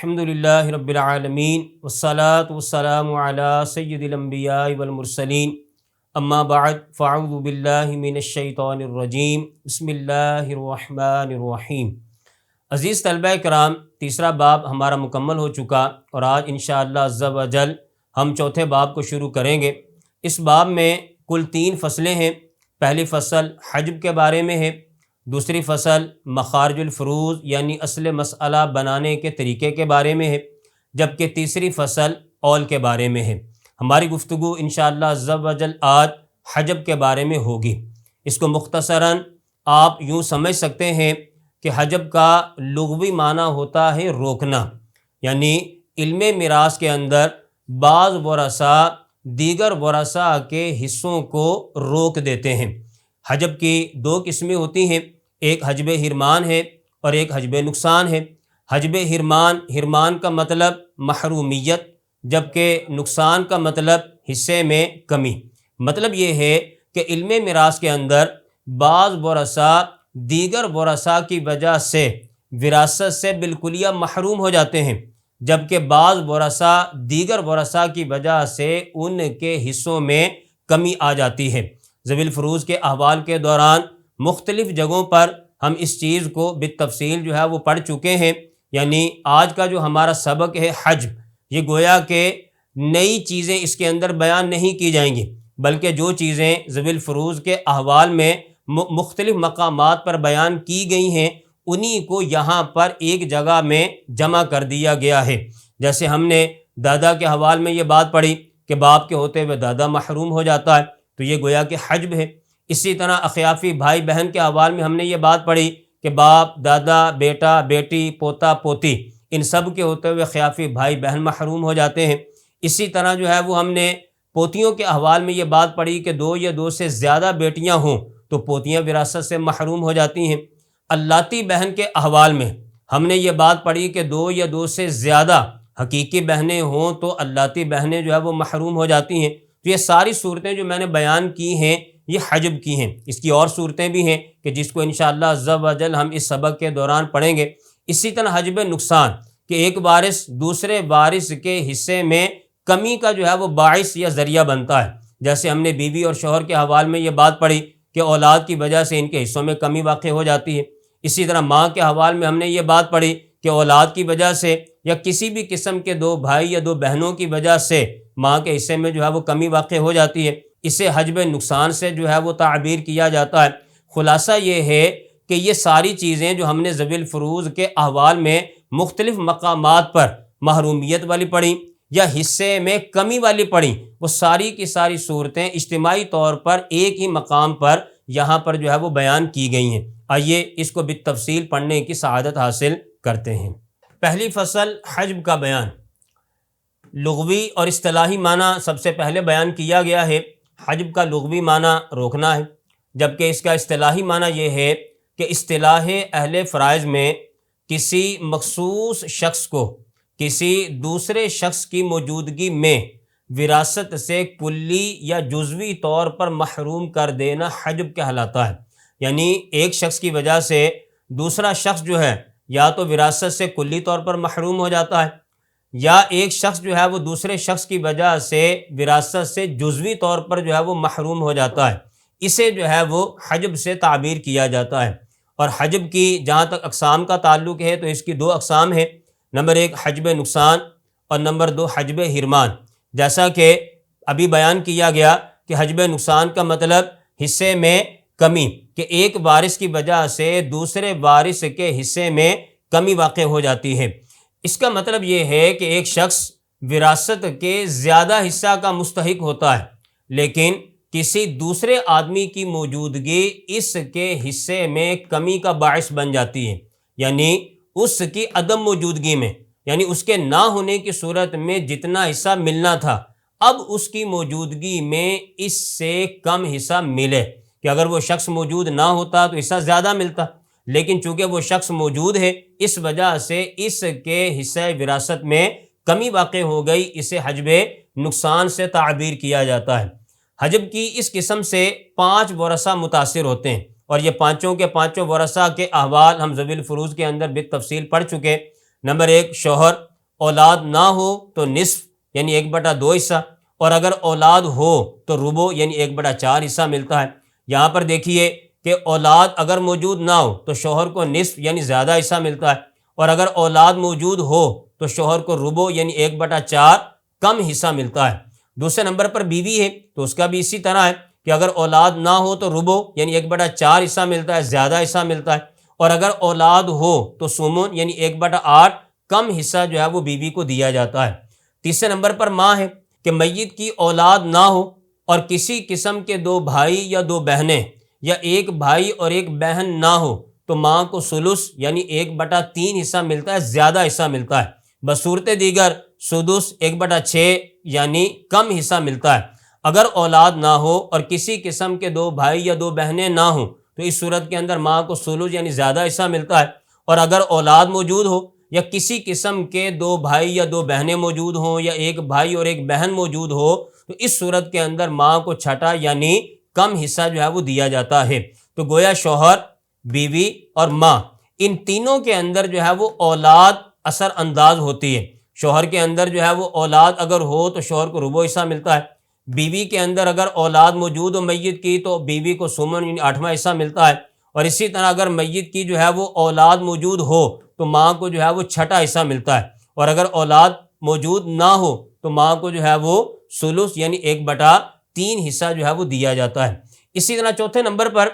الحمد للہ رب العالمین والصلاة والسلام علی سید الانبیاء والمرسلین اما بعد فاعوذ باللہ من الشیطان الرجیم بسم اللہ الرحمن الرحیم۔ عزیز طلبہ کرام، تیسرا باب ہمارا مکمل ہو چکا اور آج انشاءاللہ عز و جل ہم چوتھے باب کو شروع کریں گے۔ اس باب میں کل 3 فصلیں ہیں۔ پہلی فصل حجب کے بارے میں ہے، دوسری فصل مخارج الفروض یعنی اصل مسئلہ بنانے کے طریقے کے بارے میں ہے، جبکہ تیسری فصل اول کے بارے میں ہے۔ ہماری گفتگو انشاءاللہ عز و جل آج حجب کے بارے میں ہوگی۔ اس کو مختصراً آپ یوں سمجھ سکتے ہیں کہ حجب کا لغوی معنی ہوتا ہے روکنا، یعنی علم میراث کے اندر بعض ورثاء دیگر ورثاء کے حصوں کو روک دیتے ہیں۔ حجب کی 2 قسمیں ہوتی ہیں، ایک حجب حرمان ہے اور ایک حجب نقصان ہے۔ حجب حرمان کا مطلب محرومیت، جبکہ نقصان کا مطلب حصے میں کمی۔ مطلب یہ ہے کہ علم میراث کے اندر بعض ورثاء دیگر ورثاء کی وجہ سے وراثت سے بالکلیہ محروم ہو جاتے ہیں، جبکہ بعض ورثاء دیگر ورثاء کی وجہ سے ان کے حصوں میں کمی آ جاتی ہے۔ ذوی الفروض کے احوال کے دوران مختلف جگہوں پر ہم اس چیز کو بالتفصیل وہ پڑھ چکے ہیں۔ یعنی آج کا جو ہمارا سبق ہے حجب، یہ گویا کہ نئی چیزیں اس کے اندر بیان نہیں کی جائیں گی، بلکہ جو چیزیں ذوی الفروض کے احوال میں مختلف مقامات پر بیان کی گئی ہیں انہی کو یہاں پر ایک جگہ میں جمع کر دیا گیا ہے۔ جیسے ہم نے دادا کے حوال میں یہ بات پڑھی کہ باپ کے ہوتے ہوئے دادا محروم ہو جاتا ہے، تو یہ گویا کہ حجب ہے۔ اسی طرح اخیافی بھائی بہن کے حوال میں ہم نے یہ بات پڑھی کہ باپ، دادا، بیٹا، بیٹی، پوتا، پوتی، ان سب کے ہوتے ہوئے اخیافی بھائی بہن محروم ہو جاتے ہیں۔ اسی طرح وہ ہم نے پوتیوں کے احوال میں یہ بات پڑھی کہ 2 یا 2 سے زیادہ بیٹیاں ہوں تو پوتیاں وراثت سے محروم ہو جاتی ہیں۔ اللاتی بہن کے احوال میں ہم نے یہ بات پڑھی کہ 2 یا 2 سے زیادہ حقیقی بہنیں ہوں تو اللاتی بہنیں وہ محروم ہو جاتی ہیں۔ تو یہ ساری صورتیں جو میں نے بیان کی ہیں یہ حجب کی ہیں۔ اس کی اور صورتیں بھی ہیں کہ جس کو انشاءاللہ عز و جل ہم اس سبق کے دوران پڑھیں گے۔ اسی طرح حجب نقصان کہ ایک وارث دوسرے وارث کے حصے میں کمی کا وہ باعث یا ذریعہ بنتا ہے۔ جیسے ہم نے بیوی اور شوہر کے حوال میں یہ بات پڑھی کہ اولاد کی وجہ سے ان کے حصوں میں کمی واقع ہو جاتی ہے۔ اسی طرح ماں کے حوال میں ہم نے یہ بات پڑھی کہ اولاد کی وجہ سے یا کسی بھی قسم کے 2 بھائی یا 2 بہنوں کی وجہ سے ماں کے حصے میں وہ کمی واقع ہو جاتی ہے۔ اسے حجب نقصان سے وہ تعبیر کیا جاتا ہے۔ خلاصہ یہ ہے کہ یہ ساری چیزیں جو ہم نے ذوی الفروض کے احوال میں مختلف مقامات پر محرومیت والی پڑھی یا حصے میں کمی والی پڑھی، وہ ساری کی ساری صورتیں اجتماعی طور پر ایک ہی مقام پر یہاں پر وہ بیان کی گئی ہیں۔ آئیے اس کو بالتفصیل پڑھنے کی سعادت حاصل کرتے ہیں۔ پہلی فصل حجب کا بیان۔ لغوی اور اصطلاحی معنی سب سے پہلے بیان کیا گیا ہے۔ حجب کا لغوی معنی روکنا ہے، جبکہ اس کا اصطلاحی معنی یہ ہے کہ اصطلاح اہل فرائض میں کسی مخصوص شخص کو کسی دوسرے شخص کی موجودگی میں وراثت سے کلی یا جزوی طور پر محروم کر دینا حجب کہلاتا ہے۔ یعنی ایک شخص کی وجہ سے دوسرا شخص یا تو وراثت سے کلی طور پر محروم ہو جاتا ہے، یا ایک شخص وہ دوسرے شخص کی وجہ سے وراثت سے جزوی طور پر وہ محروم ہو جاتا ہے۔ اسے وہ حجب سے تعبیر کیا جاتا ہے۔ اور حجب کی جہاں تک اقسام کا تعلق ہے تو اس کی 2 اقسام ہیں، نمبر 1 حجب نقصان اور نمبر 2 حجب حرمان۔ جیسا کہ ابھی بیان کیا گیا کہ حجب نقصان کا مطلب حصے میں کمی، کہ ایک وارث کی وجہ سے دوسرے وارث کے حصے میں کمی واقع ہو جاتی ہے۔ اس کا مطلب یہ ہے کہ ایک شخص وراثت کے زیادہ حصہ کا مستحق ہوتا ہے، لیکن کسی دوسرے آدمی کی موجودگی اس کے حصے میں کمی کا باعث بن جاتی ہے۔ یعنی اس کی عدم موجودگی میں، یعنی اس کے نہ ہونے کی صورت میں جتنا حصہ ملنا تھا اب اس کی موجودگی میں اس سے کم حصہ ملے، کہ اگر وہ شخص موجود نہ ہوتا تو حصہ زیادہ ملتا، لیکن چونکہ وہ شخص موجود ہے اس وجہ سے اس کے حصہ وراثت میں کمی واقع ہو گئی۔ اسے حجب نقصان سے تعبیر کیا جاتا ہے۔ حجب کی اس قسم سے 5 ورثاء متاثر ہوتے ہیں، اور یہ پانچوں کے پانچوں ورثاء کے احوال ہم ذوی الفروض کے اندر بالتفصیل پڑھ چکے۔ نمبر 1 شوہر، اولاد نہ ہو تو نصف یعنی 1/2 حصہ، اور اگر اولاد ہو تو ربع یعنی 1/4 حصہ ملتا ہے۔ یہاں پر دیکھیے کہ اولاد اگر موجود نہ ہو تو شوہر کو نصف یعنی زیادہ حصہ ملتا ہے، اور اگر اولاد موجود ہو تو شوہر کو ربع یعنی 1/4 کم حصہ ملتا ہے۔ دوسرے نمبر پر بیوی ہے تو اس کا بھی اسی طرح ہے کہ اگر اولاد نہ ہو تو ربع یعنی 1/4 حصہ ملتا ہے، زیادہ حصہ ملتا ہے، اور اگر اولاد ہو تو ثمن یعنی 1/8 کم حصہ جو ہے وہ بیوی کو دیا جاتا ہے۔ تیسرے نمبر پر ماں ہے کہ میت کی اولاد نہ ہو اور کسی قسم کے 2 بھائی یا 2 بہنیں یا 1 بھائی اور 1 بہن نہ ہو تو ماں کو ثلث یعنی 1/3 حصہ ملتا ہے، زیادہ حصہ ملتا ہے۔ بصورت دیگر سدس 1/6 یعنی کم حصہ ملتا ہے۔ اگر اولاد نہ ہو اور کسی قسم کے 2 بھائی یا 2 بہنیں نہ ہوں تو اس صورت کے اندر ماں کو ثلث یعنی زیادہ حصہ ملتا ہے، اور اگر اولاد موجود ہو یا کسی قسم کے 2 بھائی یا 2 بہنیں موجود ہوں یا 1 بھائی اور 1 بہن موجود ہو تو اس صورت کے اندر ماں کو چھٹا یعنی کم حصہ جو ہے وہ دیا جاتا ہے۔ تو گویا شوہر، بیوی اور ماں ان تینوں کے اندر جو ہے وہ اولاد اثر انداز ہوتی ہے۔ شوہر کے اندر جو ہے وہ اولاد اگر ہو تو شوہر کو ربع حصہ ملتا ہے، بیوی کے اندر اگر اولاد موجود ہو میت کی تو بیوی کو ثمن یعنی 8واں حصہ ملتا ہے، اور اسی طرح اگر میت کی جو ہے وہ اولاد موجود ہو تو ماں کو جو ہے وہ چھٹا حصہ ملتا ہے، اور اگر اولاد موجود نہ ہو تو ماں کو جو ہے وہ ثلث یعنی 1/3 حصہ جو ہے وہ دیا جاتا ہے۔ اسی طرح چوتھے نمبر پر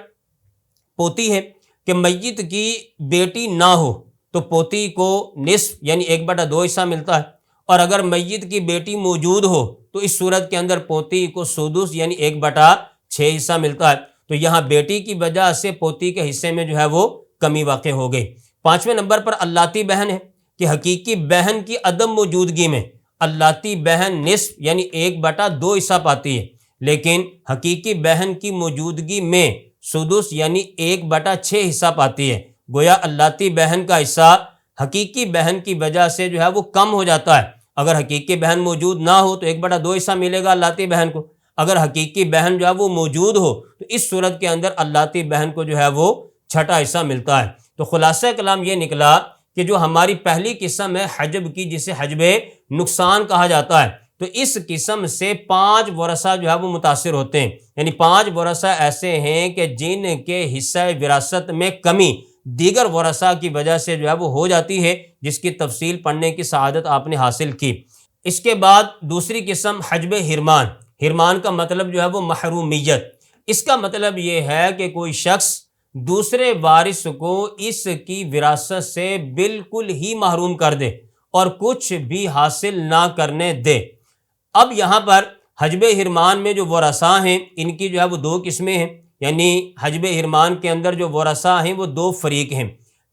پوتی ہے کہ میت کی بیٹی نہ ہو تو پوتی کو نصف یعنی 1/2 حصہ ملتا ہے، اور اگر میت کی بیٹی موجود ہو تو اس صورت کے اندر پوتی کو سدس یعنی 1/6 حصہ ملتا ہے۔ تو یہاں بیٹی کی وجہ سے پوتی کے حصے میں جو ہے وہ کمی واقع ہو گئی۔ 5ویں نمبر پر اللاتی بہن ہے کہ حقیقی بہن کی عدم موجودگی میں اللاتی بہن نصف یعنی 1/2 حصہ پاتی ہے، لیکن حقیقی بہن کی موجودگی میں سدس یعنی 1/6 حصہ پاتی ہے۔ گویا اللاتی بہن کا حصہ حقیقی بہن کی وجہ سے جو ہے وہ کم ہو جاتا ہے۔ اگر حقیقی بہن موجود نہ ہو تو 1/2 حصہ ملے گا اللاتی بہن کو، اگر حقیقی بہن جو ہے وہ موجود ہو تو اس صورت کے اندر اللاتی بہن کو جو ہے وہ چھٹا حصہ ملتا ہے۔ تو خلاصہ کلام یہ نکلا کہ جو ہماری پہلی قسم ہے حجب کی، جسے حجب نقصان کہا جاتا ہے، تو اس قسم سے 5 ورثہ جو ہے وہ متاثر ہوتے ہیں، یعنی 5 ورثہ ایسے ہیں کہ جن کے حصہ وراثت میں کمی دیگر ورثہ کی وجہ سے جو ہے وہ ہو جاتی ہے، جس کی تفصیل پڑھنے کی سعادت آپ نے حاصل کی۔ اس کے بعد دوسری قسم حجب حرمان۔ حرمان کا مطلب جو ہے وہ محرومیت۔ اس کا مطلب یہ ہے کہ کوئی شخص دوسرے وارث کو اس کی وراثت سے بالکل ہی محروم کر دے اور کچھ بھی حاصل نہ کرنے دے۔ اب یہاں پر حجب حرمان میں جو ورثہ ہیں ان کی جو ہے وہ 2 قسمیں ہیں، یعنی حجب حرمان کے اندر جو ورثہ ہیں وہ 2 فریق ہیں۔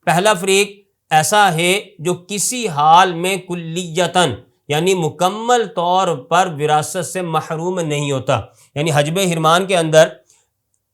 پہلا فریق ایسا ہے جو کسی حال میں کلیتاً یعنی مکمل طور پر وراثت سے محروم نہیں ہوتا، یعنی حجب حرمان کے اندر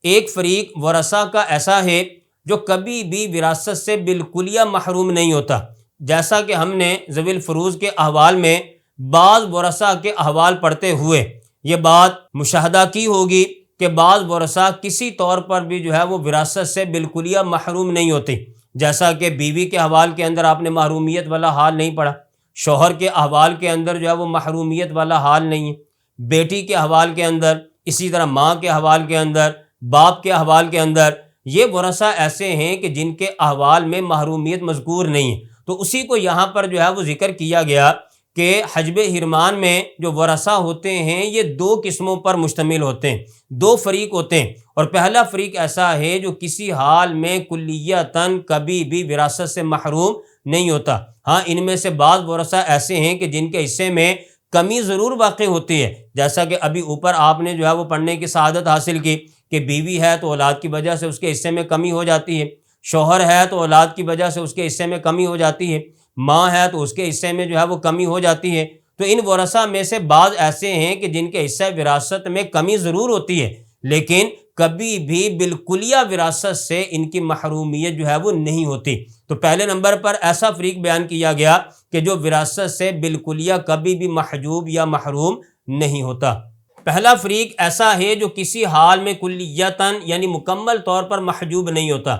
ایک فریق ورثہ کا ایسا ہے جو کبھی بھی وراثت سے بالکلیہ محروم نہیں ہوتا، جیسا کہ ہم نے ذوی الفروض کے احوال میں بعض ورثہ کے احوال پڑھتے ہوئے یہ بات مشاہدہ کی ہوگی کہ بعض ورثہ کسی طور پر بھی جو ہے وہ وراثت سے بالکلیہ محروم نہیں ہوتے، جیسا کہ بیوی کے احوال کے اندر آپ نے محرومیت والا حال نہیں پڑھا، شوہر کے احوال کے اندر جو ہے وہ محرومیت والا حال نہیں ہے، بیٹی کے احوال کے اندر، اسی طرح ماں کے احوال کے اندر، باپ کے احوال کے اندر، یہ ورثہ ایسے ہیں کہ جن کے احوال میں محرومیت مذکور نہیں ہے۔ تو اسی کو یہاں پر جو ہے وہ ذکر کیا گیا کہ حجب حرمان میں جو ورثہ ہوتے ہیں یہ 2 قسموں پر مشتمل ہوتے ہیں، 2 فریق ہوتے ہیں، اور پہلا فریق ایسا ہے جو کسی حال میں کلیتاً کبھی بھی وراثت سے محروم نہیں ہوتا۔ ہاں ان میں سے بعض ورثہ ایسے ہیں کہ جن کے حصے میں کمی ضرور واقع ہوتی ہے، جیسا کہ ابھی اوپر آپ نے جو ہے وہ پڑھنے کی سعادت حاصل کی کہ بیوی ہے تو اولاد کی وجہ سے اس کے حصے میں کمی ہو جاتی ہے، شوہر ہے تو اولاد کی وجہ سے اس کے حصے میں کمی ہو جاتی ہے، ماں ہے تو اس کے حصے میں جو ہے وہ کمی ہو جاتی ہے۔ تو ان ورثہ میں سے بعض ایسے ہیں کہ جن کے حصہ وراثت میں کمی ضرور ہوتی ہے لیکن کبھی بھی بالکلیہ وراثت سے ان کی محرومیت جو ہے وہ نہیں ہوتی۔ تو پہلے نمبر پر ایسا فریق بیان کیا گیا کہ جو وراثت سے بالکلیہ کبھی بھی محجوب یا محروم نہیں ہوتا۔ پہلا فریق ایسا ہے جو کسی حال میں کلیتاً یعنی مکمل طور پر محجوب نہیں ہوتا۔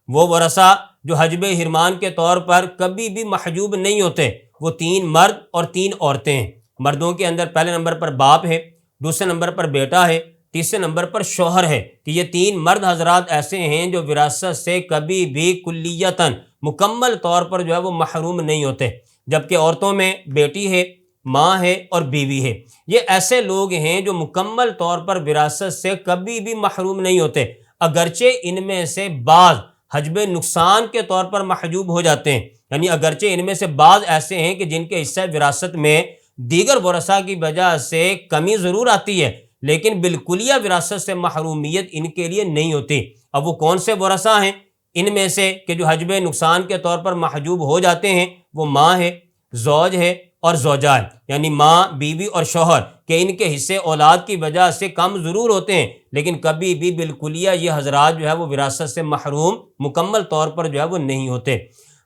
وہ ورثہ جو حجب حرمان کے طور پر کبھی بھی محجوب نہیں ہوتے، وہ 3 مرد اور 3 عورتیں ہیں۔ مردوں کے اندر پہلے نمبر پر باپ ہے، دوسرے نمبر پر بیٹا ہے، تیسرے نمبر پر شوہر ہے، کہ یہ 3 مرد حضرات ایسے ہیں جو وراثت سے کبھی بھی کلیتاً مکمل طور پر جو ہے وہ محروم نہیں ہوتے، جبکہ عورتوں میں بیٹی ہے، ماں ہے اور بیوی ہے۔ یہ ایسے لوگ ہیں جو مکمل طور پر وراثت سے کبھی بھی محروم نہیں ہوتے، اگرچہ ان میں سے بعض حجب نقصان کے طور پر محجوب ہو جاتے ہیں، یعنی اگرچہ ان میں سے بعض ایسے ہیں کہ جن کے حصہ وراثت میں دیگر ورثاء کی وجہ سے کمی ضرور آتی ہے، لیکن بالکلیہ وراثت سے محرومیت ان کے لیے نہیں ہوتی۔ اب وہ کون سے ورثاء ہیں؟ ان میں سے کہ جو حجب نقصان کے طور پر محجوب ہو جاتے ہیں وہ ماں ہے، زوج ہے اور زوجہ ہے، یعنی ماں، بیوی اور شوہر، کہ ان کے حصے اولاد کی وجہ سے کم ضرور ہوتے ہیں، لیکن کبھی بھی بالکلیہ یہ حضرات جو ہے وہ وراثت سے محروم مکمل طور پر جو ہے وہ نہیں ہوتے۔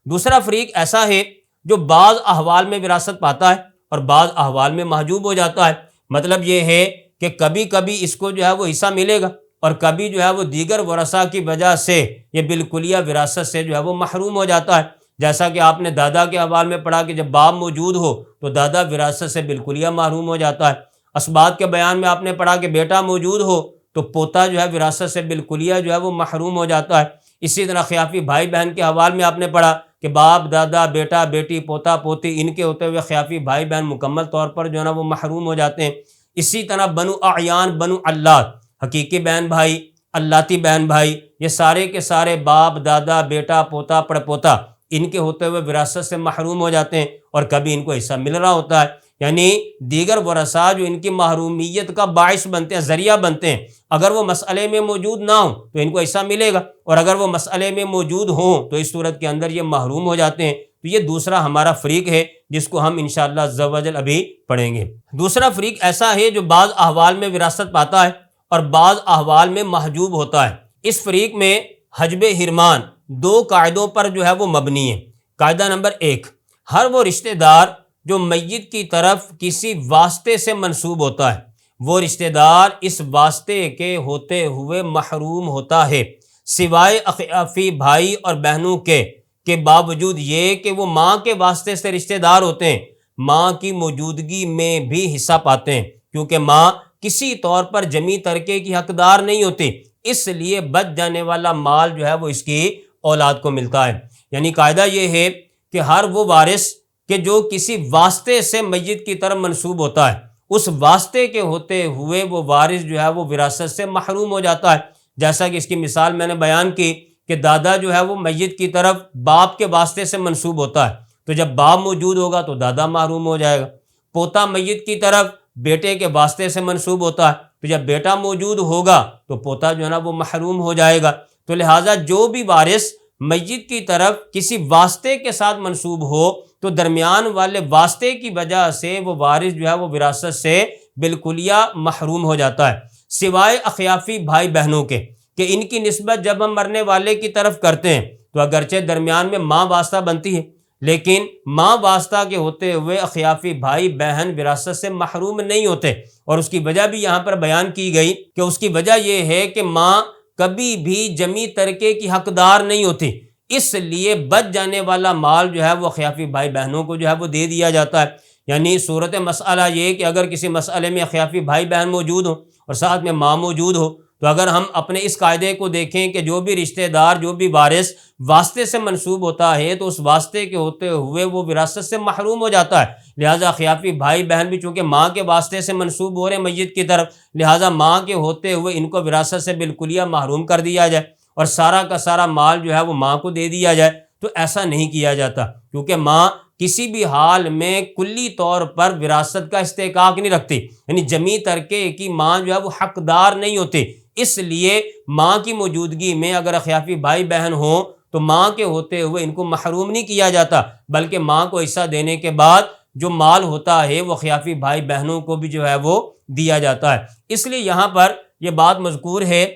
دوسرا فریق ایسا ہے جو بعض احوال میں وراثت پاتا ہے اور بعض احوال میں محجوب ہو جاتا ہے۔ مطلب یہ ہے کہ کبھی کبھی اس کو جو ہے وہ حصہ ملے گا اور کبھی جو ہے وہ دیگر ورثاء کی وجہ سے یہ بالکلیہ وراثت سے جو ہے وہ محروم ہو جاتا ہے۔ جیسا کہ آپ نے دادا کے حوال میں پڑھا کہ جب باپ موجود ہو تو دادا وراثت سے بالکلیہ محروم ہو جاتا ہے۔ اسباط کے بیان میں آپ نے پڑھا کہ بیٹا موجود ہو تو پوتا جو ہے وراثت سے بالکلیہ جو ہے وہ محروم ہو جاتا ہے۔ اسی طرح خیافی بھائی بہن کے حوال میں آپ نے پڑھا کہ باپ، دادا، بیٹا، بیٹی، پوتا، پوتی، ان کے ہوتے ہوئے خیافی بھائی بہن مکمل طور پر جو ہے نا وہ محروم ہو جاتے ہیں۔ اسی طرح بنو اعیان، بنو اللات، حقیقی بہن بھائی، اللاتی بہن بھائی، یہ سارے کے سارے باپ، دادا، بیٹا، پوتا، پڑپوتا، ان کے ہوتے ہوئے وراثت سے محروم ہو جاتے ہیں اور کبھی ان کو حصہ مل رہا ہوتا ہے۔ یعنی دیگر ورثاء جو ان کی محرومیت کا باعث بنتے ہیں، ذریعہ بنتے ہیں، اگر وہ مسئلے میں موجود نہ ہوں تو ان کو حصہ ملے گا، اور اگر وہ مسئلے میں موجود ہوں تو اس صورت کے اندر یہ محروم ہو جاتے ہیں۔ تو یہ دوسرا ہمارا فریق ہے جس کو ہم انشاءاللہ عز و جل ابھی پڑھیں گے۔ دوسرا فریق ایسا ہے جو بعض احوال میں وراثت پاتا ہے اور بعض احوال میں محجوب ہوتا ہے۔ اس فریق میں حجب حرمان 2 قاعدوں پر جو ہے وہ مبنی ہے۔ قاعدہ نمبر 1، ہر وہ رشتہ دار جو میت کی طرف کسی واسطے سے منسوب ہوتا ہے، وہ رشتہ دار اس واسطے کے ہوتے ہوئے محروم ہوتا ہے، سوائے اخیافی بھائی اور بہنوں کے باوجود یہ کہ وہ ماں کے واسطے سے رشتہ دار ہوتے ہیں، ماں کی موجودگی میں بھی حصہ پاتے ہیں، کیونکہ ماں کسی طور پر جمی ترکے کی حقدار نہیں ہوتی، اس لیے بچ جانے والا مال جو ہے وہ اس کی اولاد کو ملتا ہے۔ یعنی قاعدہ یہ ہے کہ ہر وہ وارث کہ جو کسی واسطے سے میت کی طرف منسوب ہوتا ہے، اس واسطے کے ہوتے ہوئے وہ وارث جو ہے وہ وراثت سے محروم ہو جاتا ہے۔ جیسا کہ اس کی مثال میں نے بیان کی کہ دادا جو ہے وہ میت کی طرف باپ کے واسطے سے منسوب ہوتا ہے، تو جب باپ موجود ہوگا تو دادا محروم ہو جائے گا۔ پوتا میت کی طرف بیٹے کے واسطے سے منسوب ہوتا ہے، تو جب بیٹا موجود ہوگا تو پوتا جو ہے نا وہ محروم ہو جائے گا۔ تو لہٰذا جو بھی وارث میت کی طرف کسی واسطے کے ساتھ منسوب ہو تو درمیان والے واسطے کی وجہ سے وہ وارث جو ہے وہ وراثت سے بالکلیہ محروم ہو جاتا ہے، سوائے اخیافی بھائی بہنوں کے، کہ ان کی نسبت جب ہم مرنے والے کی طرف کرتے ہیں تو اگرچہ درمیان میں ماں واسطہ بنتی ہے، لیکن ماں واسطہ کے ہوتے ہوئے اخیافی بھائی بہن وراثت سے محروم نہیں ہوتے، اور اس کی وجہ بھی یہاں پر بیان کی گئی کہ اس کی وجہ یہ ہے کہ ماں کبھی بھی جمی ترکے کی حقدار نہیں ہوتی، اس لیے بچ جانے والا مال جو ہے وہ اخیافی بھائی بہنوں کو جو ہے وہ دے دیا جاتا ہے۔ یعنی صورت مسئلہ یہ کہ اگر کسی مسئلے میں اخیافی بھائی بہن موجود ہوں اور ساتھ میں ماں موجود ہو، تو اگر ہم اپنے اس قاعدے کو دیکھیں کہ جو بھی رشتہ دار، جو بھی وارث واسطے سے منسوب ہوتا ہے تو اس واسطے کے ہوتے ہوئے وہ وراثت سے محروم ہو جاتا ہے، لہٰذا خیافی بھائی بہن بھی چونکہ ماں کے واسطے سے منسوب ہو رہے ہیں میت کی طرف، لہٰذا ماں کے ہوتے ہوئے ان کو وراثت سے بالکلیہ محروم کر دیا جائے اور سارا کا سارا مال جو ہے وہ ماں کو دے دیا جائے۔ تو ایسا نہیں کیا جاتا، کیونکہ ماں کسی بھی حال میں کلی طور پر وراثت کا استحقاق نہیں رکھتی، یعنی جمی ترکے کی ماں جو ہے وہ حقدار نہیں ہوتی، اس لیے ماں کی موجودگی میں اگر اخیافی بھائی بہن ہوں تو ماں کے ہوتے ہوئے ان کو محروم نہیں کیا جاتا، بلکہ ماں کو حصہ دینے کے بعد جو مال ہوتا ہے وہ اخیافی بھائی بہنوں کو بھی جو ہے وہ دیا جاتا ہے۔ اس لیے یہاں پر یہ بات مذکور ہے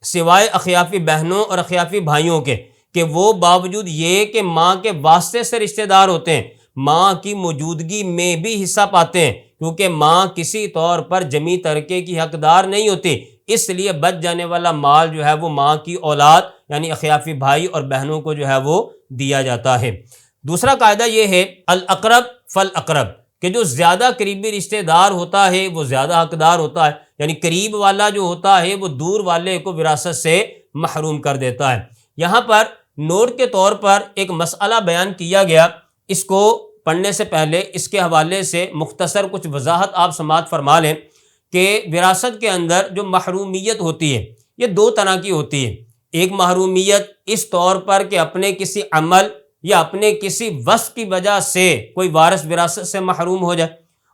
سوائے اخیافی بہنوں اور اخیافی بھائیوں کے، کہ وہ باوجود یہ کہ ماں کے واسطے سے رشتہ دار ہوتے ہیں، ماں کی موجودگی میں بھی حصہ پاتے ہیں، کیونکہ ماں کسی طور پر جمی ترکے کی حقدار نہیں ہوتی، اس لیے بچ جانے والا مال جو ہے وہ ماں کی اولاد یعنی اخیافی بھائی اور بہنوں کو جو ہے وہ دیا جاتا ہے۔ دوسرا قاعدہ یہ ہے الاقرب فالاقرب، کہ جو زیادہ قریبی رشتہ دار ہوتا ہے وہ زیادہ حقدار ہوتا ہے، یعنی قریب والا جو ہوتا ہے وہ دور والے کو وراثت سے محروم کر دیتا ہے۔ یہاں پر نوٹ کے طور پر ایک مسئلہ بیان کیا گیا، اس کو پڑھنے سے پہلے اس کے حوالے سے مختصر کچھ وضاحت آپ سماعت فرما لیں کہ وراثت کے اندر جو محرومیت ہوتی ہے یہ دو طرح کی ہوتی ہے۔ ایک محرومیت اس طور پر کہ اپنے کسی عمل یا اپنے کسی وصف کی وجہ سے کوئی وارث وراثت سے محروم ہو جائے،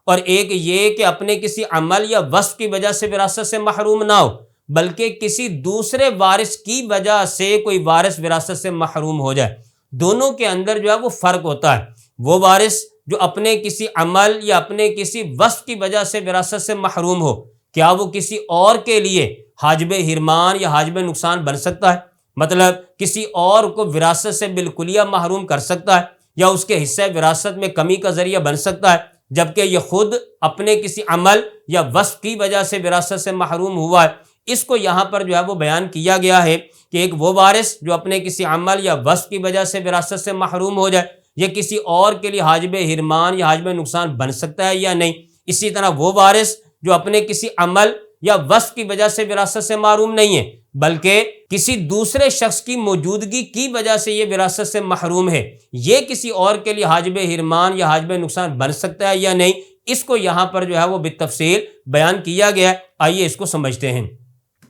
اور ایک یہ کہ اپنے کسی عمل یا وصف کی وجہ سے وراثت سے محروم نہ ہو بلکہ کسی دوسرے وارث کی وجہ سے کوئی وارث وراثت سے محروم ہو جائے۔ دونوں کے اندر جو ہے وہ فرق ہوتا ہے۔ وہ وارث جو اپنے کسی عمل یا اپنے کسی وصف کی وجہ سے وراثت سے محروم ہو، کیا وہ کسی اور کے لیے حاجب حرمان یا حاجب نقصان بن سکتا ہے؟ مطلب کسی اور کو وراثت سے بالکلیہ محروم کر سکتا ہے یا اس کے حصہ وراثت میں کمی کا ذریعہ بن سکتا ہے، جبکہ یہ خود اپنے کسی عمل یا وصف کی وجہ سے وراثت سے محروم ہوا ہے۔ اس کو یہاں پر جو ہے وہ بیان کیا گیا ہے کہ ایک وہ وارث جو اپنے کسی عمل یا وصف کی وجہ سے وراثت سے محروم ہو جائے، یہ کسی اور کے لیے حاجب حرمان یا حاجب نقصان بن سکتا ہے یا نہیں۔ اسی طرح وہ وارث جو اپنے کسی عمل یا وصف کی وجہ سے وراثت سے محروم نہیں ہے بلکہ کسی دوسرے شخص کی موجودگی کی وجہ سے یہ وراثت سے محروم ہے، یہ کسی اور کے لیے حاجب حرمان یا حاجب نقصان بن سکتا ہے یا نہیں، اس کو یہاں پر جو ہے وہ بالتفصیل بیان کیا گیا ہے۔ آئیے اس کو سمجھتے ہیں۔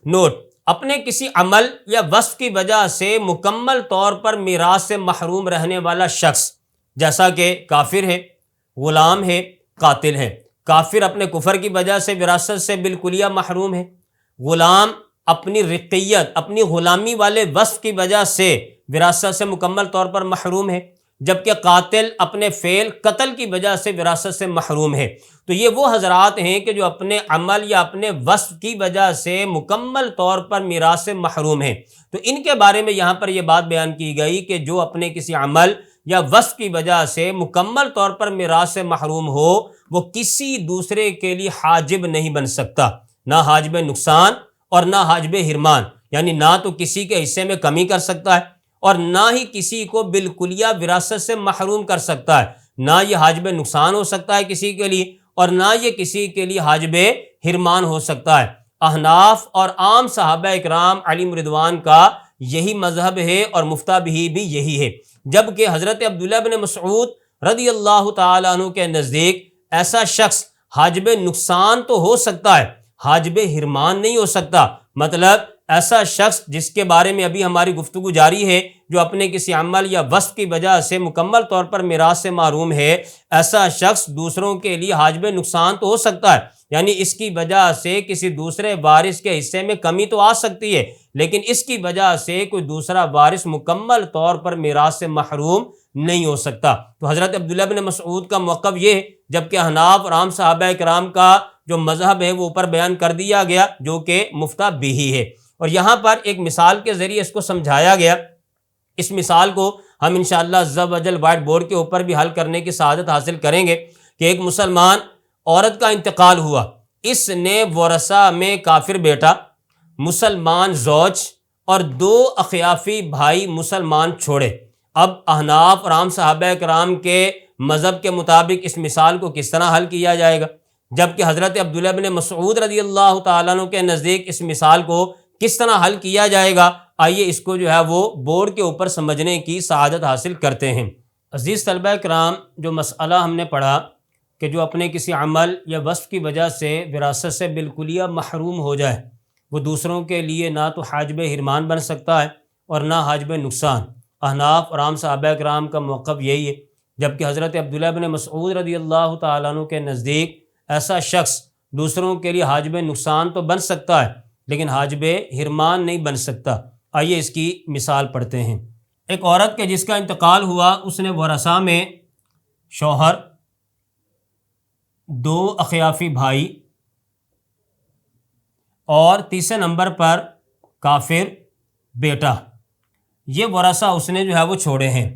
نوٹ: اپنے کسی عمل یا وصف کی وجہ سے مکمل طور پر میراث سے محروم رہنے والا شخص، جیسا کہ کافر ہے، غلام ہے، قاتل ہے۔ کافر اپنے کفر کی وجہ سے وراثت سے بالکلیہ محروم ہے، غلام اپنی رقیت، اپنی غلامی والے وصف کی وجہ سے وراثت سے مکمل طور پر محروم ہے، جبکہ قاتل اپنے فعل قتل کی وجہ سے وراثت سے محروم ہے۔ تو یہ وہ حضرات ہیں کہ جو اپنے عمل یا اپنے وصف کی وجہ سے مکمل طور پر میراث سے محروم ہیں۔ تو ان کے بارے میں یہاں پر یہ بات بیان کی گئی کہ جو اپنے کسی عمل یا وصف کی وجہ سے مکمل طور پر میراث سے محروم ہو، وہ کسی دوسرے کے لیے حاجب نہیں بن سکتا، نہ حاجب نقصان اور نہ حاجب حرمان، یعنی نہ تو کسی کے حصے میں کمی کر سکتا ہے اور نہ ہی کسی کو بالکلیہ وراثت سے محروم کر سکتا ہے۔ نہ یہ حاجب نقصان ہو سکتا ہے کسی کے لیے اور نہ یہ کسی کے لیے حاجب حرمان ہو سکتا ہے۔ احناف اور عام صحابہ اکرام علیہم رضوان کا یہی مذہب ہے اور مفتابی بھی یہی ہے، جبکہ حضرت عبداللہ بن مسعود رضی اللہ تعالیٰ عنہ کے نزدیک ایسا شخص حاجب نقصان تو ہو سکتا ہے، حاجب حرمان نہیں ہو سکتا۔ مطلب ایسا شخص جس کے بارے میں ابھی ہماری گفتگو جاری ہے، جو اپنے کسی عمل یا وصف کی وجہ سے مکمل طور پر میراث سے محروم ہے، ایسا شخص دوسروں کے لیے حاجب نقصان تو ہو سکتا ہے، یعنی اس کی وجہ سے کسی دوسرے وارث کے حصے میں کمی تو آ سکتی ہے، لیکن اس کی وجہ سے کوئی دوسرا وارث مکمل طور پر میراث سے محروم نہیں ہو سکتا۔ تو حضرت عبداللہ بن مسعود کا موقف یہ ہے، جبکہ احناف اور عام صحابہ کرام کا جو مذہب ہے وہ اوپر بیان کر دیا گیا، جو کہ مفتابی ہے۔ اور یہاں پر ایک مثال کے ذریعے اس کو سمجھایا گیا۔ اس مثال کو ہم انشاءاللہ عز و جل وائٹ بورڈ کے اوپر بھی حل کرنے کی سعادت حاصل کریں گے کہ ایک مسلمان عورت کا انتقال ہوا، اس نے ورثہ میں کافر بیٹا، مسلمان زوج اور 2 اخیافی بھائی مسلمان چھوڑے۔ اب احناف اور عام صحابہ کرام کے مذہب کے مطابق اس مثال کو کس طرح حل کیا جائے گا، جبکہ حضرت عبداللہ بن مسعود رضی اللہ تعالیٰ عنہ کے نزدیک اس مثال کو کس طرح حل کیا جائے گا؟ آئیے اس کو جو ہے وہ بورڈ کے اوپر سمجھنے کی سعادت حاصل کرتے ہیں۔ عزیز طلبہ کرام، جو مسئلہ ہم نے پڑھا کہ جو اپنے کسی عمل یا وصف کی وجہ سے وراثت سے بالکلیہ محروم ہو جائے، وہ دوسروں کے لیے نہ تو حاجب حرمان بن سکتا ہے اور نہ حاجب نقصان۔ احناف اور عام صحابہ کرام کا موقف یہی ہے، جبکہ حضرت عبداللہ بن مسعود رضی اللہ تعالیٰ عنہ کے نزدیک ایسا شخص دوسروں کے لیے حاجب نقصان تو بن سکتا ہے لیکن حاجب حرمان نہیں بن سکتا۔ آئیے اس کی مثال پڑھتے ہیں۔ ایک عورت کے جس کا انتقال ہوا، اس نے ورثہ میں شوہر، 2 اخیافی بھائی اور تیسرے نمبر پر کافر بیٹا، یہ ورثہ اس نے جو ہے وہ چھوڑے ہیں۔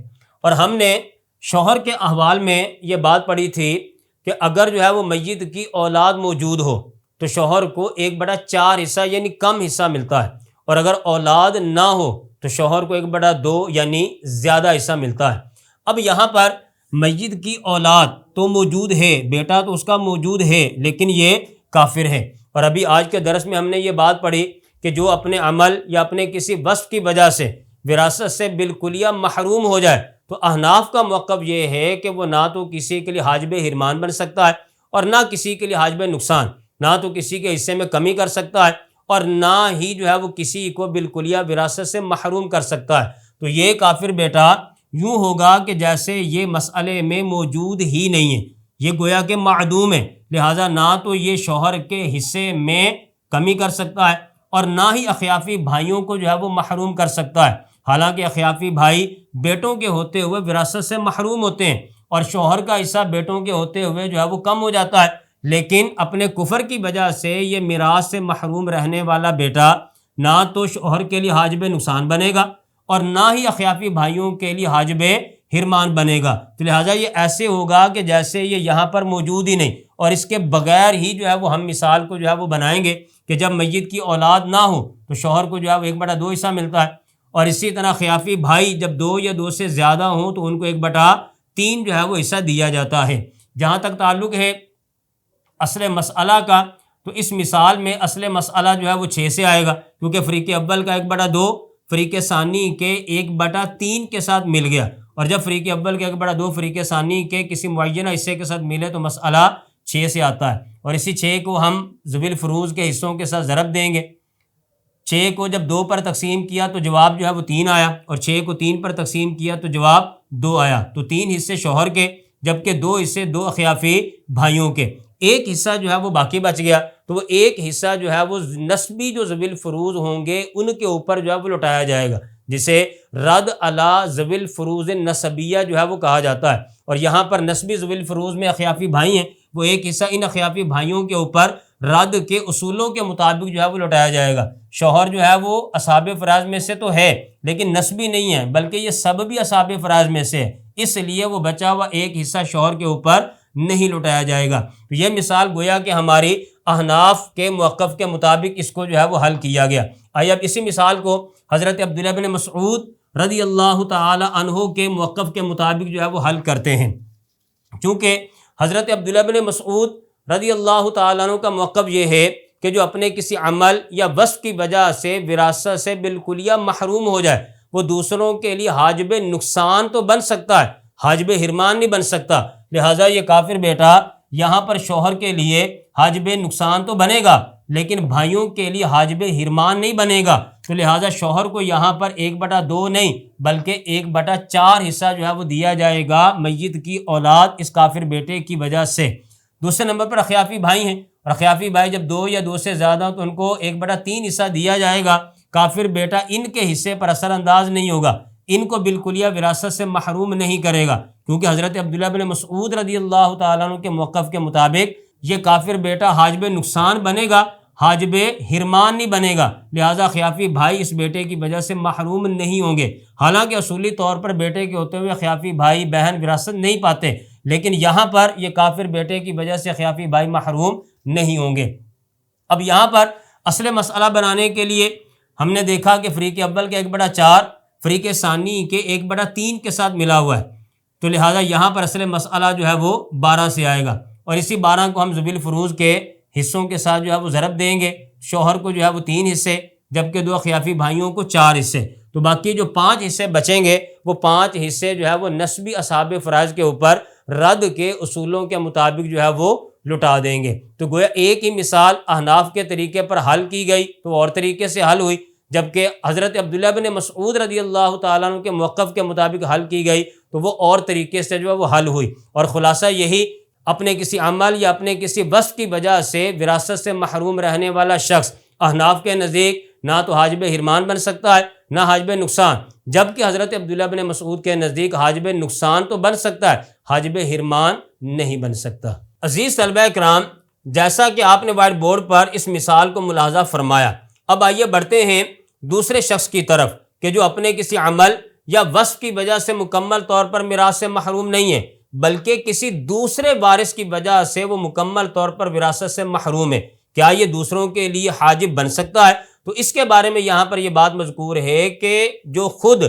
اور ہم نے شوہر کے احوال میں یہ بات پڑھی تھی کہ اگر جو ہے وہ میت کی اولاد موجود ہو تو شوہر کو 1/4 حصہ یعنی کم حصہ ملتا ہے، اور اگر اولاد نہ ہو تو شوہر کو 1/2 یعنی زیادہ حصہ ملتا ہے۔ اب یہاں پر میت کی اولاد تو موجود ہے، بیٹا تو اس کا موجود ہے، لیکن یہ کافر ہے۔ اور ابھی آج کے درس میں ہم نے یہ بات پڑھی کہ جو اپنے عمل یا اپنے کسی وصف کی وجہ سے وراثت سے بالکلیہ محروم ہو جائے تو احناف کا موقف یہ ہے کہ وہ نہ تو کسی کے لیے حاجب حرمان بن سکتا ہے اور نہ کسی کے لیے حاجب نقصان، نہ تو کسی کے حصے میں کمی کر سکتا ہے اور نہ ہی جو ہے وہ کسی کو بالکلیہ وراثت سے محروم کر سکتا ہے۔ تو یہ کافر بیٹا یوں ہوگا کہ جیسے یہ مسئلے میں موجود ہی نہیں ہے، یہ گویا کہ معدوم ہے، لہٰذا نہ تو یہ شوہر کے حصے میں کمی کر سکتا ہے اور نہ ہی اخیافی بھائیوں کو جو ہے وہ محروم کر سکتا ہے۔ حالانکہ اخیافی بھائی بیٹوں کے ہوتے ہوئے وراثت سے محروم ہوتے ہیں اور شوہر کا حصہ بیٹوں کے ہوتے ہوئے جو ہے وہ کم ہو جاتا ہے، لیکن اپنے کفر کی وجہ سے یہ میراث سے محروم رہنے والا بیٹا نہ تو شوہر کے لیے حاجب نقصان بنے گا اور نہ ہی اخیافی بھائیوں کے لیے حاجب حرمان بنے گا۔ تو لہٰذا یہ ایسے ہوگا کہ جیسے یہ یہاں پر موجود ہی نہیں، اور اس کے بغیر ہی جو ہے وہ ہم مثال کو جو ہے وہ بنائیں گے کہ جب میت کی اولاد نہ ہو تو شوہر کو جو ہے وہ 1/2 حصہ ملتا ہے، اور اسی طرح خیافی بھائی جب 2 یا 2 سے زیادہ ہوں تو ان کو 1/3 جو ہے وہ حصہ دیا جاتا ہے۔ جہاں تک تعلق ہے اصل مسئلہ کا، تو اس مثال میں اصل مسئلہ جو ہے وہ 6 سے آئے گا، کیونکہ فریق اول کا 1/2 فریق ثانی کے 1/3 کے ساتھ مل گیا، اور جب فریق اول کے 1/2 فریق ثانی کے کسی معینہ حصے کے ساتھ ملے تو مسئلہ 6 سے آتا ہے، اور اسی 6 کو ہم ذوی الفروض کے حصوں کے ساتھ ضرب دیں گے۔ 6 کو جب 2 پر تقسیم کیا تو جواب جو ہے وہ 3 آیا، اور 6 کو 3 پر تقسیم کیا تو جواب 2 آیا، تو 3 حصے شوہر کے جبکہ 2 حصے 2 اخیافی بھائیوں کے، ایک حصہ جو ہے وہ باقی بچ گیا، تو وہ ایک حصہ جو ہے وہ نسبی جو ذوی الفروض ہوں گے ان کے اوپر جو ہے وہ لوٹایا جائے گا، جسے رد علی ذوی الفروض نسبیہ جو ہے وہ کہا جاتا ہے۔ اور یہاں پر نسبی ذوی الفروض میں اخیافی بھائی ہیں، وہ ایک حصہ ان اخیافی بھائیوں کے اوپر رد کے اصولوں کے مطابق جو ہے وہ لوٹایا جائے گا۔ شوہر جو ہے وہ اصحاب فرائض میں سے تو ہے لیکن نسبی نہیں ہے، بلکہ یہ سببی اصحاب فرائض میں سے ہے، اس لیے وہ بچا ہوا ایک حصہ شوہر کے اوپر نہیں لوٹایا جائے گا۔ تو یہ مثال گویا کہ ہماری احناف کے موقف کے مطابق اس کو جو ہے وہ حل کیا گیا۔ آئیے اب اسی مثال کو حضرت عبداللہ بن مسعود رضی اللہ تعالی عنہ کے موقف کے مطابق جو ہے وہ حل کرتے ہیں، چونکہ حضرت عبداللہ بن مسعود رضی اللہ تعالیٰ عنہ کا موقف یہ ہے کہ جو اپنے کسی عمل یا وصف کی وجہ سے وراثت سے بالکلیہ محروم ہو جائے وہ دوسروں کے لیے حاجب نقصان تو بن سکتا ہے، حاجب حرمان نہیں بن سکتا، لہٰذا یہ کافر بیٹا یہاں پر شوہر کے لیے حاجب نقصان تو بنے گا لیکن بھائیوں کے لیے حاجب حرمان نہیں بنے گا، تو لہٰذا شوہر کو یہاں پر 1/2 نہیں بلکہ 1/4 حصہ جو ہے وہ دیا جائے گا میت کی اولاد اس کافر بیٹے کی وجہ سے۔ دوسرے نمبر پر اخیافی بھائی ہیں، اور اخیافی بھائی جب 2 یا 2 سے زیادہ تو ان کو 1/3 حصہ دیا جائے گا۔ کافر بیٹا ان کے حصے پر اثر انداز نہیں ہوگا، ان کو بالکلیہ وراثت سے محروم نہیں کرے گا، کیونکہ حضرت عبداللہ بن مسعود رضی اللہ تعالیٰ عنہ کے موقف کے مطابق یہ کافر بیٹا حاجب نقصان بنے گا، حاجب حرمان نہیں بنے گا، لہٰذا خیافی بھائی اس بیٹے کی وجہ سے محروم نہیں ہوں گے۔ حالانکہ اصولی طور پر بیٹے کے ہوتے ہوئے خیافی بھائی بہن وراثت نہیں پاتے، لیکن یہاں پر یہ کافر بیٹے کی وجہ سے خیافی بھائی محروم نہیں ہوں گے۔ اب یہاں پر اصل مسئلہ بنانے کے لیے ہم نے دیکھا کہ فریق اول کے 1/4 فریق ثانی کے 1/3 کے ساتھ ملا ہوا ہے، تو لہٰذا یہاں پر اصل مسئلہ جو ہے وہ 12 سے آئے گا، اور اسی 12 کو ہم ذوی الفروض کے حصوں کے ساتھ جو ہے وہ ضرب دیں گے۔ شوہر کو جو ہے وہ 3 حصے جبکہ 2 خیافی بھائیوں کو 4 حصے، تو باقی جو 5 حصے بچیں گے وہ 5 حصے جو ہے وہ نسبی اصحاب فرائض کے اوپر رد کے اصولوں کے مطابق جو ہے وہ لٹا دیں گے۔ تو گویا ایک ہی مثال احناف کے طریقے پر حل کی گئی تو اور طریقے سے حل ہوئی، جبکہ حضرت عبداللہ بن مسعود رضی اللہ تعالیٰ عنہ کے موقف کے مطابق حل کی گئی تو وہ اور طریقے سے جو ہے وہ حل ہوئی۔ اور خلاصہ یہی، اپنے کسی عمل یا اپنے کسی وصف کی وجہ سے وراثت سے محروم رہنے والا شخص احناف کے نزدیک نہ تو حاجب حرمان بن سکتا ہے نہ حاجب نقصان، جبکہ حضرت عبداللہ بن مسعود کے نزدیک حاجب نقصان تو بن سکتا ہے، حاجب حرمان نہیں بن سکتا۔ عزیز طلبہ کرام، جیسا کہ آپ نے وائٹ بورڈ پر اس مثال کو ملاحظہ فرمایا، اب آئیے بڑھتے ہیں دوسرے شخص کی طرف کہ جو اپنے کسی عمل یا وصف کی وجہ سے مکمل طور پر میراث سے محروم نہیں ہے بلکہ کسی دوسرے وارث کی وجہ سے وہ مکمل طور پر وراثت سے محروم ہے، کیا یہ دوسروں کے لیے حاجب بن سکتا ہے؟ تو اس کے بارے میں یہاں پر یہ بات مذکور ہے کہ جو خود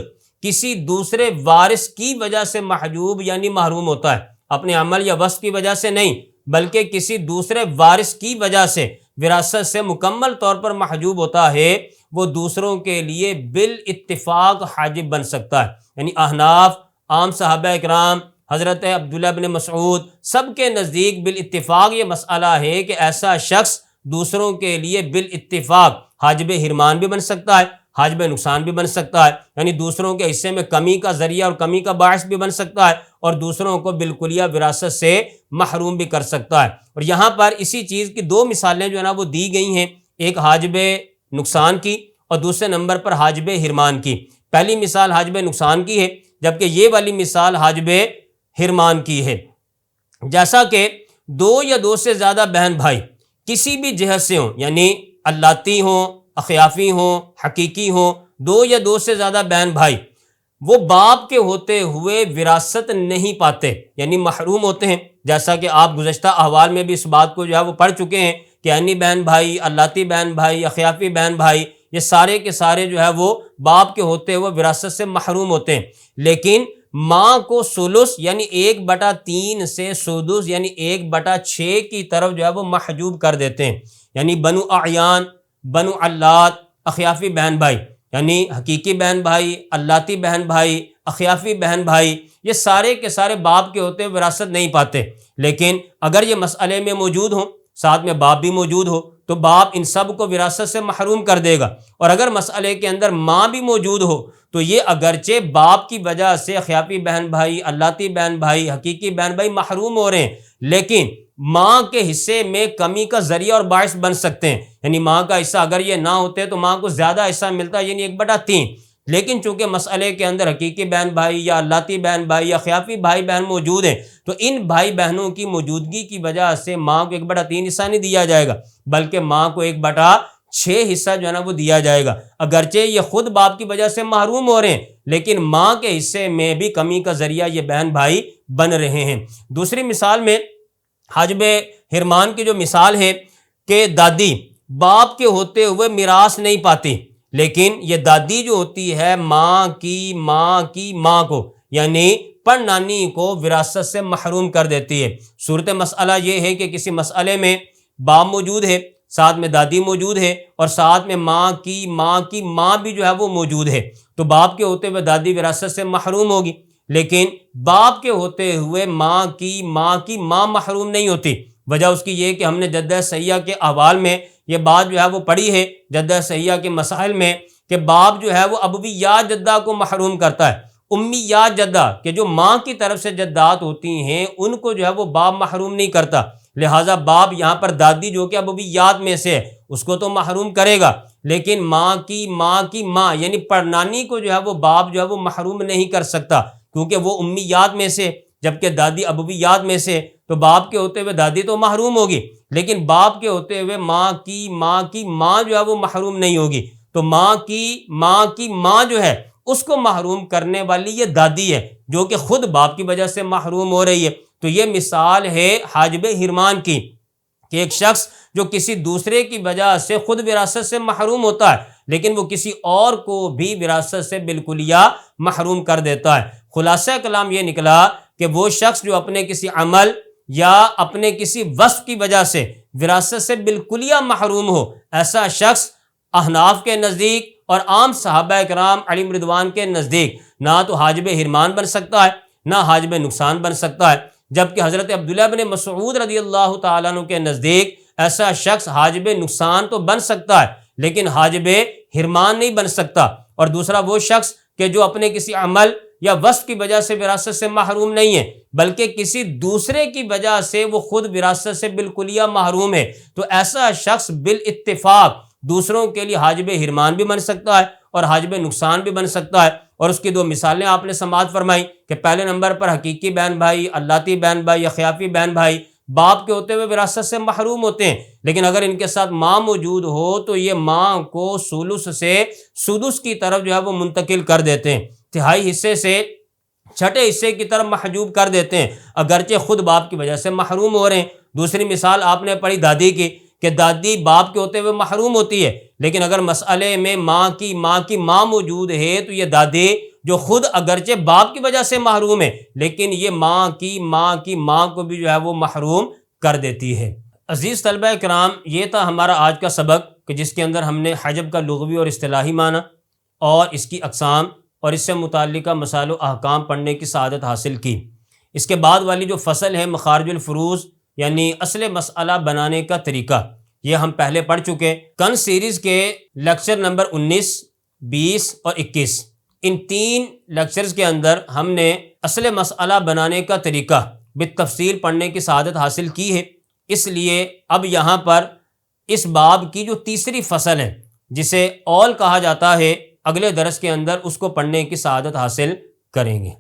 کسی دوسرے وارث کی وجہ سے محجوب یعنی محروم ہوتا ہے، اپنے عمل یا وصف کی وجہ سے نہیں، بلکہ کسی دوسرے وارث کی وجہ سے وراثت سے مکمل طور پر محجوب ہوتا ہے، وہ دوسروں کے لیے بالاتفاق حاجب بن سکتا ہے۔ یعنی احناف، عام صحابہ اکرام، حضرت عبداللہ بن مسعود، سب کے نزدیک بالاتفاق یہ مسئلہ ہے کہ ایسا شخص دوسروں کے لیے بالاتفاق حاجب حرمان بھی بن سکتا ہے، حاجب نقصان بھی بن سکتا ہے، یعنی دوسروں کے حصے میں کمی کا ذریعہ اور کمی کا باعث بھی بن سکتا ہے، اور دوسروں کو بالکلیہ وراثت سے محروم بھی کر سکتا ہے۔ اور یہاں پر اسی چیز کی دو مثالیں جو ہے نا وہ دی گئی ہیں، ایک حاجب نقصان کی اور دوسرے نمبر پر حاجب حرمان کی۔ پہلی مثال حاجب نقصان کی ہے، جبکہ یہ والی مثال حاجب حرمان کی ہے۔ جیسا کہ دو یا دو سے زیادہ بہن بھائی کسی بھی جہت سے ہوں، یعنی اللاتی ہوں، اخیافی ہوں، حقیقی ہوں، دو یا دو سے زیادہ بہن بھائی، وہ باپ کے ہوتے ہوئے وراثت نہیں پاتے، یعنی محروم ہوتے ہیں۔ جیسا کہ آپ گزشتہ احوال میں بھی اس بات کو جو ہے وہ پڑھ چکے ہیں کہ عینی بہن بھائی، اللاتی بہن بھائی، اخیافی بہن بھائی، یہ سارے کے سارے جو ہے وہ باپ کے ہوتے ہوئے وراثت سے محروم ہوتے ہیں، لیکن ماں کو ثلث یعنی 1/3 سے سدس یعنی 1/6 کی طرف جو ہے وہ محجوب کر دیتے ہیں۔ یعنی بنو اعیان، بنو علات، اخیافی بہن بھائی، یعنی حقیقی بہن بھائی، اللاتی بہن بھائی، اخیافی بہن بھائی، یہ سارے کے سارے باپ کے ہوتے ہوئے وراثت نہیں پاتے، لیکن اگر یہ مسئلے میں موجود ہوں، ساتھ میں باپ بھی موجود ہو، تو باپ ان سب کو وراثت سے محروم کر دے گا۔ اور اگر مسئلے کے اندر ماں بھی موجود ہو تو یہ اگرچہ باپ کی وجہ سے اخیافی بہن بھائی، اللاتی بہن بھائی، حقیقی بہن بھائی محروم ہو رہے ہیں، لیکن ماں کے حصے میں کمی کا ذریعہ اور باعث بن سکتے ہیں۔ یعنی ماں کا حصہ اگر یہ نہ ہوتے تو ماں کو زیادہ حصہ ملتا، یعنی 1/3، لیکن چونکہ مسئلے کے اندر حقیقی بہن بھائی یا اللاتی بہن بھائی یا اخیافی بھائی بہن موجود ہیں، تو ان بھائی بہنوں کی موجودگی کی وجہ سے ماں کو 1/3 حصہ نہیں دیا جائے گا، بلکہ ماں کو 1/6 حصہ جو ہے نا وہ دیا جائے گا۔ اگرچہ یہ خود باپ کی وجہ سے محروم ہو رہے ہیں، لیکن ماں کے حصے میں بھی کمی کا ذریعہ یہ بہن بھائی بن رہے ہیں۔ دوسری مثال میں حاجب حرمان کی جو مثال ہے کہ دادی باپ کے ہوتے ہوئے میراث نہیں پاتی، لیکن یہ دادی جو ہوتی ہے ماں کی ماں کی ماں کو، یعنی پڑنانی کو وراثت سے محروم کر دیتی ہے۔ صورت مسئلہ یہ ہے کہ کسی مسئلے میں باپ موجود ہے، ساتھ میں دادی موجود ہے، اور ساتھ میں ماں کی ماں کی ماں بھی جو ہے وہ موجود ہے، تو باپ کے ہوتے ہوئے دادی وراثت سے محروم ہوگی، لیکن باپ کے ہوتے ہوئے ماں کی ماں محروم نہیں ہوتی۔ وجہ اس کی یہ کہ ہم نے جدہ صحیحہ کے احوال میں یہ بات جو ہے وہ پڑھی ہے، جدہ صحیحہ کے مسائل میں، کہ باپ جو ہے وہ ابوی یا جدہ کو محروم کرتا ہے، امی یا جدہ کہ جو ماں کی طرف سے جدات ہوتی ہیں ان کو جو ہے وہ باپ محروم نہیں کرتا، لہٰذا باپ یہاں پر دادی جو کہ ابویات میں سے ہے اس کو تو محروم کرے گا، لیکن ماں کی ماں یعنی پڑنانی کو جو ہے وہ باپ جو ہے وہ محروم نہیں کر سکتا، کیونکہ وہ امیات میں سے، جبکہ دادی ابویات میں سے، تو باپ کے ہوتے ہوئے دادی تو محروم ہوگی، لیکن باپ کے ہوتے ہوئے ماں کی ماں جو ہے وہ محروم نہیں ہوگی، تو ماں کی ماں جو ہے اس کو محروم کرنے والی یہ دادی ہے، جو کہ خود باپ کی وجہ سے محروم ہو رہی ہے۔ تو یہ مثال ہے حاجب حرمان کی، کہ ایک شخص جو کسی دوسرے کی وجہ سے خود وراثت سے محروم ہوتا ہے، لیکن وہ کسی اور کو بھی وراثت سے بالکلیہ محروم کر دیتا ہے۔ خلاصہ کلام یہ نکلا کہ وہ شخص جو اپنے کسی عمل یا اپنے کسی وصف کی وجہ سے وراثت سے بالکلیہ محروم ہو، ایسا شخص احناف کے نزدیک اور عام صحابہ کرام علیہم رضوان کے نزدیک نہ تو حاجب حرمان بن سکتا ہے، نہ حاجب نقصان بن سکتا ہے، جبکہ حضرت عبداللہ بن مسعود رضی اللہ تعالیٰ عنہ کے نزدیک ایسا شخص حاجب نقصان تو بن سکتا ہے لیکن حاجب حرمان نہیں بن سکتا۔ اور دوسرا وہ شخص کہ جو اپنے کسی عمل یا وصف کی وجہ سے وراثت سے محروم نہیں ہے، بلکہ کسی دوسرے کی وجہ سے وہ خود وراثت سے بالکلیہ محروم ہے، تو ایسا شخص بالاتفاق دوسروں کے لیے حاجب حرمان بھی بن سکتا ہے اور حاجب نقصان بھی بن سکتا ہے۔ اور اس کی دو مثالیں آپ نے سماعت فرمائی کہ پہلے نمبر پر حقیقی بہن بھائی، اللاتی بہن بھائی، اخیافی بہن بھائی باپ کے ہوتے ہوئے وراثت سے محروم ہوتے ہیں، لیکن اگر ان کے ساتھ ماں موجود ہو تو یہ ماں کو ثلث سے سدس کی طرف جو ہے وہ منتقل کر دیتے ہیں، تہائی حصے سے چھٹے حصے کی طرف محجوب کر دیتے ہیں، اگرچہ خود باپ کی وجہ سے محروم ہو رہے ہیں۔ دوسری مثال آپ نے پڑھی دادی کی، کہ دادی باپ کے ہوتے ہوئے محروم ہوتی ہے، لیکن اگر مسئلے میں ماں کی ماں موجود ہے تو یہ دادی جو خود اگرچہ باپ کی وجہ سے محروم ہے لیکن یہ ماں کی ماں کی ماں کو بھی جو ہے وہ محروم کر دیتی ہے۔ عزیز طلبہ کرام، یہ تھا ہمارا آج کا سبق کہ جس کے اندر ہم نے حجب کا لغوی اور اصطلاحی معنی اور اس کی اقسام اور اس سے متعلقہ مسائل و احکام پڑھنے کی سعادت حاصل کی۔ اس کے بعد والی جو فصل ہے مخارج الفروض یعنی اصل مسئلہ بنانے کا طریقہ، یہ ہم پہلے پڑھ چکے۔ کنز سیریز کے لیکچر نمبر 19، 20 اور 21، ان 3 لیکچرز کے اندر ہم نے اصل مسئلہ بنانے کا طریقہ بالتفصیل پڑھنے کی سعادت حاصل کی ہے۔ اس لیے اب یہاں پر اس باب کی جو تیسری فصل ہے جسے اول کہا جاتا ہے، اگلے درس کے اندر اس کو پڑھنے کی سعادت حاصل کریں گے۔